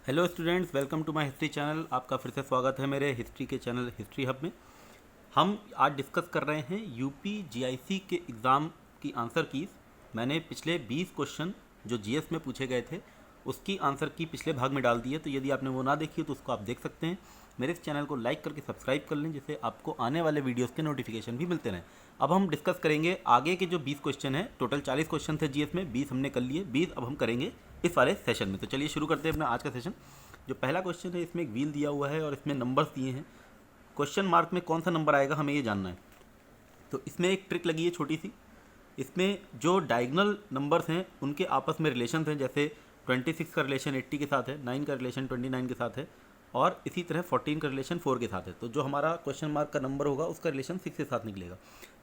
Hello students, welcome to my history channel. आपका फिर से स्वागत है मेरे हिस्ट्री के चैनल हिस्ट्री हब में। हम आज डिस्कस कर रहे हैं यूपी जीआईसी के एग्ज़ाम की आंसर कीज़। मैंने पिछले 20 क्वेश्चन जो जीएस में पूछे गए थे उसकी आंसर की पिछले भाग में डाल दी है, तो यदि आपने वो ना देखी तो उसको आप देख सकते हैं। मेरे इस चैनल को लाइक करके सब्सक्राइब कर लें, जिससे आपको आने वाले वीडियोज़ के नोटिफिकेशन भी मिलते रहें। अब हम डिस्कस करेंगे आगे के जो 20 क्वेश्चन हैं। टोटल 40 क्वेश्चन थे जीएस में, 20 हमने कर लिए, 20 अब हम करेंगे इस वाले सेशन में। तो चलिए शुरू करते हैं अपना आज का सेशन। जो पहला क्वेश्चन है, इसमें एक व्हील दिया हुआ है और इसमें नंबर्स दिए हैं। क्वेश्चन मार्क में कौन सा नंबर आएगा हमें ये जानना है। तो इसमें एक ट्रिक लगी है छोटी सी। इसमें जो डायगोनल नंबर्स हैं उनके आपस में रिलेशन हैं, जैसे 26 का रिलेशन 80 के साथ है, 9 का रिलेशन 29 के साथ है, और इसी तरह 14 का रिलेशन 4 के साथ है। तो जो हमारा क्वेश्चन मार्क का नंबर होगा उसका रिलेशन 6 के साथ निकलेगा।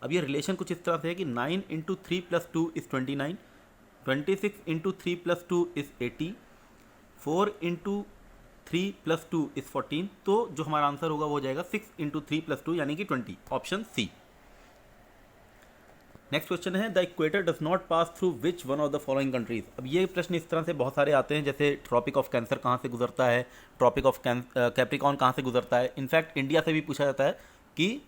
अब ये रिलेशन कुछ इस तरह से है कि 9 × 3 + 2 = 29, 26 × 3 + 2 = 80, 4 × 3 + 2 = 14। तो जो हमारा आंसर होगा वो हो जाएगा 6 × 3 + 2 यानी कि 20, ऑप्शन सी। नेक्स्ट क्वेश्चन है, the equator does not pass through which one of the following countries. अब ये प्रश्न इस तरह से बहुत सारे आते हैं, जैसे ट्रॉपिक ऑफ कैंसर कहाँ से गुजरता है, ट्रॉपिक ऑफ कैप्रिकॉर्न कहाँ से गुजरता है। इनफैक्ट इंडिया से भी पूछा जाता है कि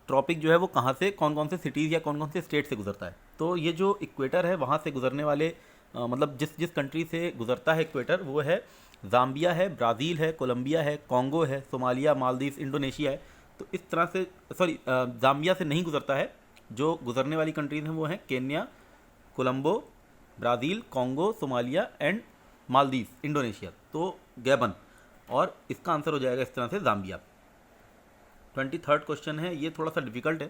ट्रॉपिक जो है वो कहाँ से, कौन कौन से सिटीज़ या कौन कौन से स्टेट से गुजरता है। तो ये जो इक्वेटर है वहाँ से गुजरने वाले मतलब जिस जिस कंट्री से गुजरता है इक्वेटर, वो है ज़ाम्बिया है, ब्राज़ील है, कोलंबिया है, कॉन्गो है, सोमालिया, मालदीव, इंडोनेशिया है। तो इस तरह से ज़ाम्बिया से नहीं गुजरता है। जो गुजरने वाली कंट्रीज हैं वो हैं Kenya, Colombo, Brazil, Congo, Somalia and Maldives, Indonesia, तो गैबन। और इसका आंसर हो जाएगा इस तरह से ज़ाम्बिया। 23rd क्वेश्चन है, ये थोड़ा सा डिफ़िकल्ट है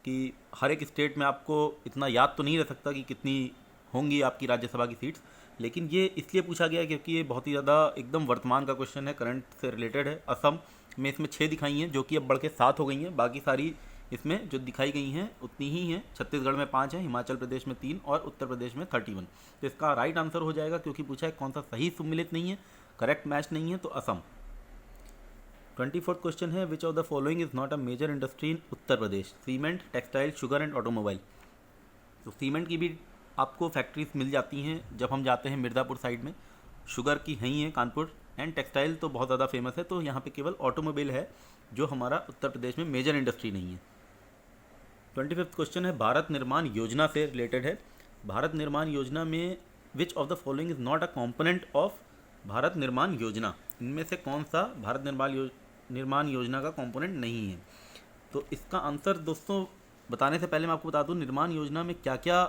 कि हर एक स्टेट में आपको इतना याद तो नहीं रह सकता कि कितनी होंगी आपकी राज्यसभा की सीट्स, लेकिन ये इसलिए पूछा गया है क्योंकि ये बहुत ही ज़्यादा एकदम वर्तमान का क्वेश्चन है, करंट से रिलेटेड है। असम में इसमें 6 दिखाई हैं, जो कि अब बढ़ के 7 हो गई हैं। बाकी सारी इसमें जो दिखाई गई हैं उतनी ही हैं। छत्तीसगढ़ में 5 हैं, हिमाचल प्रदेश में 3 और उत्तर प्रदेश में 31। तो इसका राइट आंसर हो जाएगा, क्योंकि पूछा है कौन सा सही सुमिलित नहीं है, करेक्ट मैच नहीं है, तो असम। 24th क्वेश्चन है, which of the following is not a major industry in Uttar Pradesh. Cement, textile, sugar and automobile. तो सीमेंट की भी आपको फैक्ट्रीज मिल जाती हैं जब हम जाते हैं मिर्ज़ापुर साइड में, शुगर की हैं ही है कानपुर, एंड टेक्सटाइल तो बहुत ज़्यादा फेमस है। तो यहाँ पे केवल ऑटोमोबाइल है जो हमारा उत्तर प्रदेश में मेजर इंडस्ट्री नहीं है। 25th क्वेश्चन है, भारत निर्माण योजना से रिलेटेड है। भारत निर्माण योजना में विच of the following is not a component of Bharat निर्माण योजना। इनमें से कौन सा भारत निर्माण योजना का कॉम्पोनेंट नहीं है। तो इसका आंसर दोस्तों बताने से पहले मैं आपको बता दूं निर्माण योजना में क्या क्या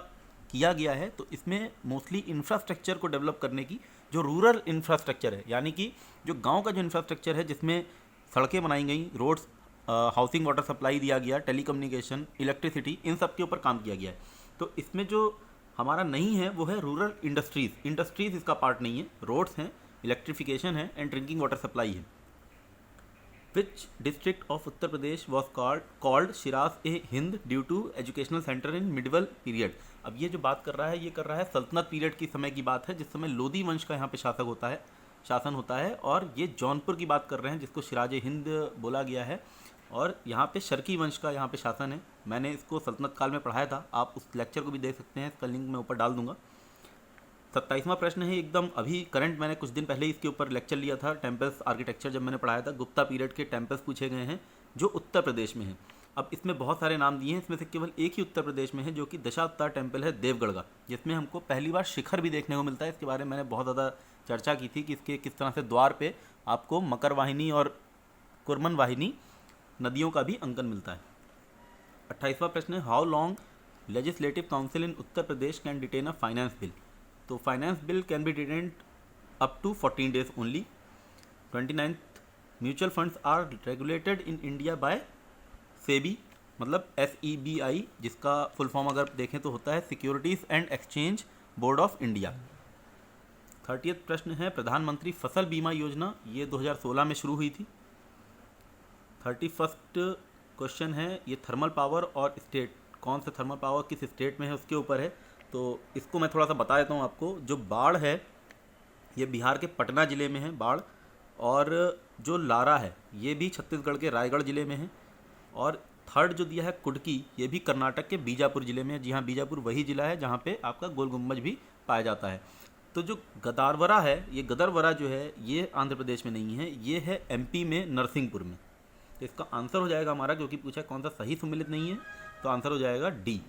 किया गया है। तो इसमें मोस्टली इंफ्रास्ट्रक्चर को डेवलप करने की, जो रूरल इंफ्रास्ट्रक्चर है, यानी कि जो गांव का जो इंफ्रास्ट्रक्चर है, जिसमें सड़कें बनाई गई, रोड्स, हाउसिंग, वाटर सप्लाई दिया गया, टेलीकम्युनिकेशन, इलेक्ट्रिसिटी, इन सब के ऊपर काम किया गया है। तो इसमें जो हमारा नहीं है वो है रूरल इंडस्ट्रीज़ इसका पार्ट नहीं है। रोड्स हैं, इलेक्ट्रिफिकेशन है एंड ड्रिंकिंग वाटर सप्लाई है। Which district of Uttar Pradesh was called Shiraz e Hind due to educational centre in medieval period. अब ये जो बात कर रहा है, ये कर रहा है सल्तनत पीरियड की समय की बात है, जिस समय लोधी वंश का यहाँ पे शासन होता है। और ये जौनपुर की बात कर रहे हैं, जिसको शिराज ए हिंद बोला गया है। और यहाँ पे शर्की वंश का यहाँ पे शासन है। मैंने इसको सल्तनत काल में पढ़ाया था, आप उस लेक्चर को भी देख सकते हैं, इसका लिंक मैं ऊपर डाल दूंगा। 27वां प्रश्न है, एकदम अभी करंट, मैंने कुछ दिन पहले ही इसके ऊपर लेक्चर लिया था, टेम्पल्स आर्किटेक्चर जब मैंने पढ़ाया था। गुप्ता पीरियड के टेम्पल्स पूछे गए हैं जो उत्तर प्रदेश में हैं। अब इसमें बहुत सारे नाम दिए हैं, इसमें से केवल एक ही उत्तर प्रदेश में है, जो कि दशावतार टेम्पल है देवगढ़ का, जिसमें हमको पहली बार शिखर भी देखने को मिलता है। इसके बारे में मैंने बहुत ज़्यादा चर्चा की थी कि इसके किस तरह से द्वार पे आपको मकर वाहिनी और कुरमन वाहिनी नदियों का भी अंकन मिलता है। 28वां प्रश्न है, how long legislative council in Uttar Pradesh can detain a finance bill. तो finance bill can be detained up to 14 days only. 29th, mutual funds are regulated in India by SEBI, मतलब SEBI, जिसका फुल फॉर्म अगर देखें तो होता है securities and exchange board of India. 30th प्रश्न है, प्रधानमंत्री फसल बीमा योजना, ये 2016 में शुरू हुई थी। 31st क्वेश्चन है, ये थर्मल पावर और स्टेट, कौन सा थर्मल पावर किस स्टेट में है उसके ऊपर है। तो इसको मैं थोड़ा सा बता देता हूँ आपको। जो बाढ़ है ये बिहार के पटना ज़िले में है बाढ़, और जो लारा है ये भी छत्तीसगढ़ के रायगढ़ ज़िले में है। और थर्ड जो दिया है कुडकी, ये भी कर्नाटक के बीजापुर ज़िले में है। जी हाँ, बीजापुर वही ज़िला है जहाँ पे आपका गोल गुम्बज भी पाया जाता है। तो जो गदारवरा है, ये गदरवरा जो है ये आंध्र प्रदेश में नहीं है, ये है एमपी में नरसिंहपुर में। तो इसका आंसर हो जाएगा हमारा, क्योंकि पूछा कौन सा सही सम्मिलित नहीं है, तो आंसर हो जाएगा D.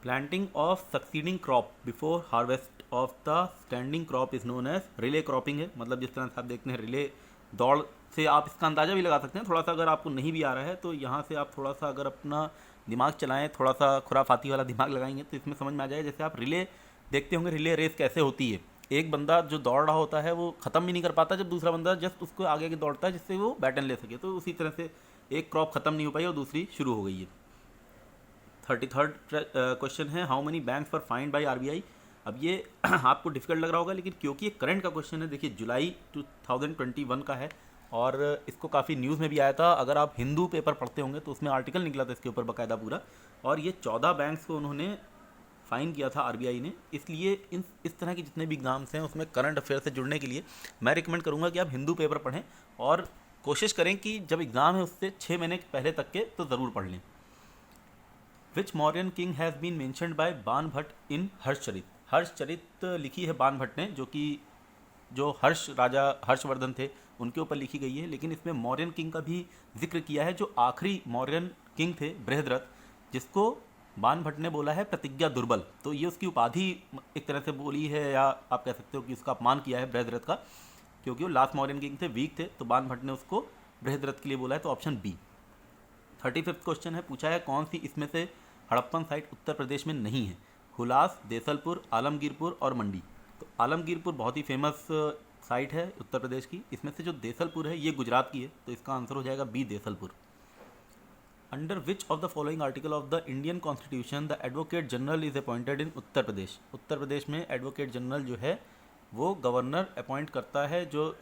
Planting of succeeding crop before harvest of the standing crop is known as relay cropping है। मतलब जिस तरह से आप देखते हैं रिले दौड़ से आप इसका अंदाज़ा भी लगा सकते हैं। थोड़ा सा अगर आपको नहीं भी आ रहा है तो यहाँ से आप थोड़ा सा अगर अपना दिमाग चलाएं, थोड़ा सा खुराफाती वाला दिमाग लगाएंगे तो इसमें समझ में आ जाए। जैसे आप रिले देखते होंगे, रिले रेस कैसे होती है, एक बंदा जो दौड़ रहा होता है वो ख़त्म भी नहीं कर पाता जब दूसरा बंदा जस्ट उसको आगे आगे दौड़ता है जिससे वो बैटन ले सके। तो उसी तरह से एक क्रॉप ख़त्म नहीं हो पाई और दूसरी शुरू हो गई है। 33rd क्वेश्चन है, how many banks were find by RBI. अब ये आपको डिफिकल्ट लग रहा होगा, लेकिन क्योंकि ये करंट का क्वेश्चन है, देखिए जुलाई 2021 का है और इसको काफ़ी न्यूज़ में भी आया था। अगर आप हिंदू पेपर पढ़ते होंगे तो उसमें आर्टिकल निकला था इसके ऊपर बाकायदा पूरा, और ये 14 बैंक्स को उन्होंने फ़ाइन किया था आरबीआई ने। इसलिए इस तरह के जितने भी एग्ज़ाम्स हैं उसमें करंट अफेयर से जुड़ने के लिए मैं रिकमेंड करूँगा कि आप हिंदू पेपर पढ़ें और कोशिश करें कि जब एग्ज़ाम है उससे 6 महीने पहले तक के तो ज़रूर पढ़ लें। Which Mauryan king has been mentioned by Bana Bhatta इन हर्षचरित। हर्षचरित लिखी है बाण भट्ट ने, जो कि जो राजा हर्षवर्धन थे उनके ऊपर लिखी गई है, लेकिन इसमें मौर्यन किंग का भी जिक्र किया है। जो आखिरी मौर्यन किंग थे बृहद्रथ, जिसको बाण भट्ट ने बोला है प्रतिज्ञा दुर्बल, तो ये उसकी उपाधि एक तरह से बोली है, या आप कह सकते हो कि उसका अपमान किया है बृहद्रथ का, क्योंकि वो लास्ट मौर्यन किंग थे, वीक थे, तो बाण भट्ट ने उसको बृहद्रथ के लिए बोला है, तो ऑप्शन बी। 35th क्वेश्चन है, पूछा है कौन सी इसमें से हड़प्पन साइट उत्तर प्रदेश में नहीं है। हुलास, देसलपुर, आलमगीरपुर और मंडी। तो आलमगीरपुर बहुत ही फेमस साइट है उत्तर प्रदेश की। इसमें से जो देसलपुर है ये गुजरात की है, तो इसका आंसर हो जाएगा B, Desalpur. Under which of the following article of the Indian constitution the advocate general is appointed in Uttar Pradesh. Uttar Pradesh में एडवोकेट जनरल जो है वो गवर्नर अपॉइंट करता है, जो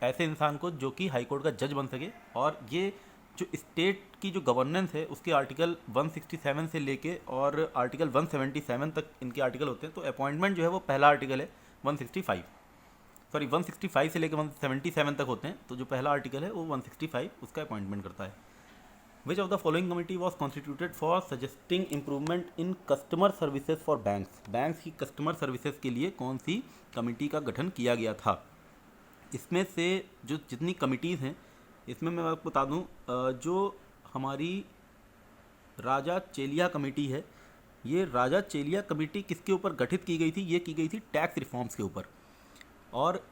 ऐसे इंसान को जो कि हाईकोर्ट का जज बन सके। और ये जो स्टेट की जो गवर्नेंस है उसके आर्टिकल 167 से लेके और आर्टिकल 177 तक इनके आर्टिकल होते हैं। तो अपॉइंटमेंट जो है वो पहला आर्टिकल है 165 से लेकर 177 तक होते हैं। तो जो पहला आर्टिकल है वो 165 उसका अपॉइंटमेंट करता है। Which of the following committee was constituted for suggesting improvement in customer services for banks. Banks की कस्टमर सर्विसेज के लिए कौन सी कमिटी का गठन किया गया था। इसमें से जो जितनी कमिटीज़ हैं इसमें मैं आपको बता दूं, जो हमारी राजा चेलिया कमेटी है, ये राजा चेलिया कमेटी किसके ऊपर गठित की गई थी, ये की गई थी टैक्स रिफॉर्म्स के ऊपर। और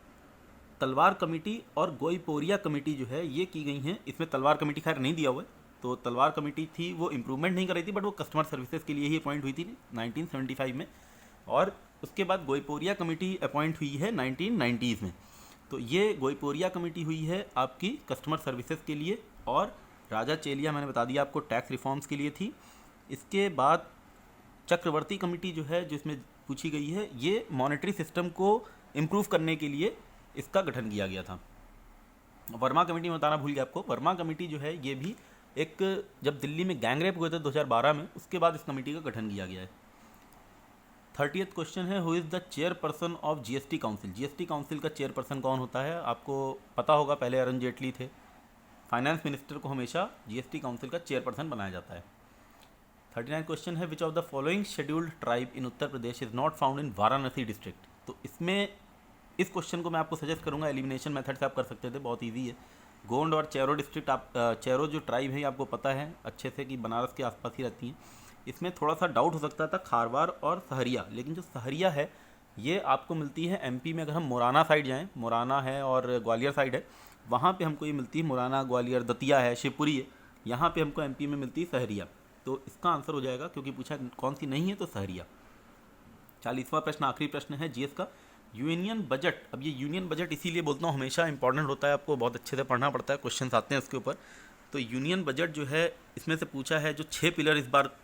तलवार कमेटी और गोईपोरिया कमेटी जो है ये की गई हैं, इसमें तलवार कमेटी खैर नहीं दिया हुआ है, तो तलवार कमेटी थी वो इम्प्रूवमेंट नहीं कर रही थी, बट वो कस्टमर सर्विसेज के लिए ही अपॉइंट हुई थी 1975 में। और उसके बाद गोईपोरिया कमेटी अपॉइंट हुई है 1990s में। तो ये गोईपोरिया कमेटी हुई है आपकी कस्टमर सर्विसेज के लिए, और राजा चेलिया मैंने बता दिया आपको टैक्स रिफॉर्म्स के लिए थी। इसके बाद चक्रवर्ती कमेटी जो है जिसमें पूछी गई है, ये मॉनेटरी सिस्टम को इम्प्रूव करने के लिए इसका गठन किया गया था। वर्मा कमेटी में बताना भूल गया आपको, वर्मा कमेटी जो है ये भी एक, जब दिल्ली में गैंगरेप हुए थे 2012 में, उसके बाद इस कमेटी का गठन किया गया है। 30th क्वेश्चन है, who is the chairperson of GST council. GST council का चेयरपर्सन कौन होता है, आपको पता होगा, पहले अरुण जेटली थे। फाइनेंस मिनिस्टर को हमेशा जीएसटी काउंसिल का चेयरपर्सन बनाया जाता है। 39th क्वेश्चन है, which of the following scheduled tribe in Uttar Pradesh is not found in Varanasi district. तो इसमें इस क्वेश्चन को मैं आपको सजेस्ट करूंगा, एलिमिनेशन मेथड से आप कर सकते थे, बहुत ईजी है। गोंड और चेरो डिस्ट्रिक्ट, आप चेरो जो ट्राइब है आपको पता है अच्छे से कि बनारस के आसपास ही रहती हैं। इसमें थोड़ा सा डाउट हो सकता था खारवार और सहरिया, लेकिन जो सहरिया है ये आपको मिलती है एमपी में। अगर हम मोराना साइड जाएं, मोराना है और ग्वालियर साइड है, वहाँ पे हमको ये मिलती है, मोराना, ग्वालियर, दतिया है, शिवपुरी है, यहाँ पे हमको एमपी में मिलती है सहरिया। तो इसका आंसर हो जाएगा, क्योंकि पूछा कौन सी नहीं है, तो सहरिया। 40वां प्रश्न आखिरी प्रश्न है जीएस का, यूनियन बजट। अब ये यूनियन बजट इसीलिए बोलता हूँ हमेशा इंपॉर्टेंट होता है, आपको बहुत अच्छे से पढ़ना पड़ता है, क्वेश्चन आते हैं उसके ऊपर। तो यूनियन बजट जो है इसमें से पूछा है जो 6 पिलर इस बार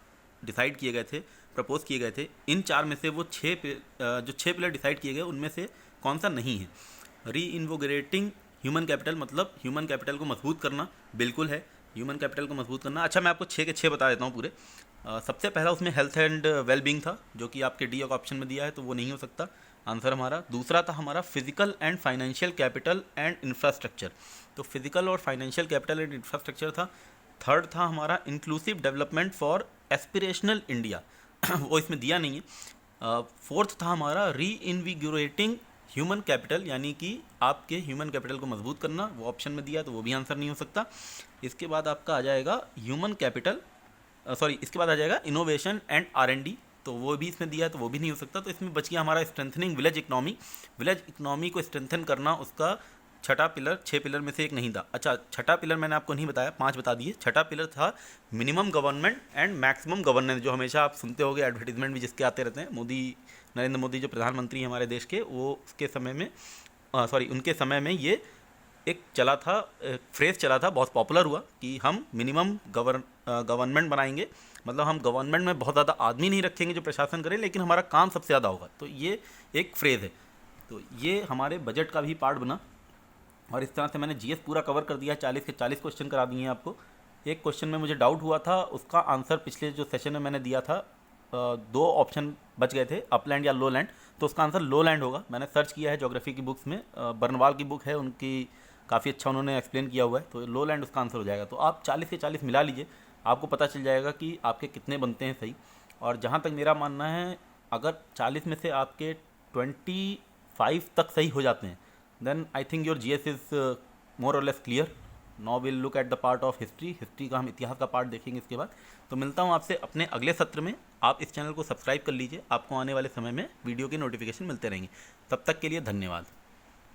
डिसाइड किए गए थे, प्रपोज किए गए थे, इन 4 में से वो 6 पिलर डिसाइड किए गए उनमें से कौन सा नहीं है। री इन्वोगरेटिंग ह्यूमन कैपिटल, मतलब ह्यूमन कैपिटल को मजबूत करना, बिल्कुल है, ह्यूमन कैपिटल को मजबूत करना। अच्छा, मैं आपको 6 के 6 बता देता हूँ पूरे। सबसे पहला उसमें हेल्थ एंड वेलबींग था, जो कि आपके डी ऑप्शन में दिया है, तो वो नहीं हो सकता आंसर हमारा। दूसरा था हमारा physical and financial capital and infrastructure, तो फिजिकल और फाइनेंशियल कैपिटल एंड इंफ्रास्ट्रक्चर था। थर्ड था हमारा inclusive development for aspirational India, वो इसमें दिया नहीं है। फोर्थ था हमारा री इनविगोरेटिंग ह्यूमन कैपिटल, यानी कि आपके ह्यूमन कैपिटल को मजबूत करना, वो ऑप्शन में दिया तो वो भी आंसर नहीं हो सकता। इसके बाद आपका आ जाएगा ह्यूमन कैपिटल, इसके बाद आ जाएगा इनोवेशन एंड R&D, तो वो भी इसमें दिया है तो वो भी नहीं हो सकता। तो इसमें बच गया हमारा strengthening village economy. Village economy को स्ट्रेंथन करना उसका छठा पिलर 6 पिलर में से एक नहीं था। अच्छा, छठा पिलर मैंने आपको नहीं बताया, 5 बता दिए। छठा पिलर था minimum government and maximum governance, जो हमेशा आप सुनते होगे एडवर्टीजमेंट भी जिसके आते रहते हैं। नरेंद्र मोदी जो प्रधानमंत्री हैं हमारे देश के, वो उसके समय में उनके समय में ये एक चला था, फ्रेज चला था, बहुत पॉपुलर हुआ कि हम मिनिमम गवर्नमेंट बनाएंगे, मतलब हम गवर्नमेंट में बहुत ज़्यादा आदमी नहीं रखेंगे जो प्रशासन करे, लेकिन हमारा काम सबसे ज़्यादा होगा। तो ये एक फ्रेज़ है। तो ये हमारे बजट का भी पार्ट बना, और इस तरह से मैंने जीएस पूरा कवर कर दिया। 40 के 40 क्वेश्चन करा दिए हैं आपको। एक क्वेश्चन में मुझे डाउट हुआ था, उसका आंसर पिछले जो सेशन में मैंने दिया था, 2 ऑप्शन बच गए थे, अपलैंड या लो लैंड, तो उसका आंसर लो लैंड होगा। मैंने सर्च किया है ज्योग्राफी की बुक्स में, बर्नवाल की बुक है उनकी, काफ़ी अच्छा उन्होंने एक्सप्लेन किया हुआ है, तो लो लैंड उसका आंसर हो जाएगा। तो आप 40 के 40 मिला लीजिए, आपको पता चल जाएगा कि आपके कितने बनते हैं सही। और जहाँ तक मेरा मानना है, अगर 40 में से आपके 25 तक सही हो जाते हैं, then I think your GS is more or less clear. Now will look at the part of history. History का हम इतिहास का पार्ट देखेंगे इसके बाद। तो मिलता हूँ आपसे अपने अगले सत्र में। आप इस चैनल को सब्सक्राइब कर लीजिए, आपको आने वाले समय में वीडियो के नोटिफिकेशन मिलते रहेंगे। तब तक के लिए धन्यवाद।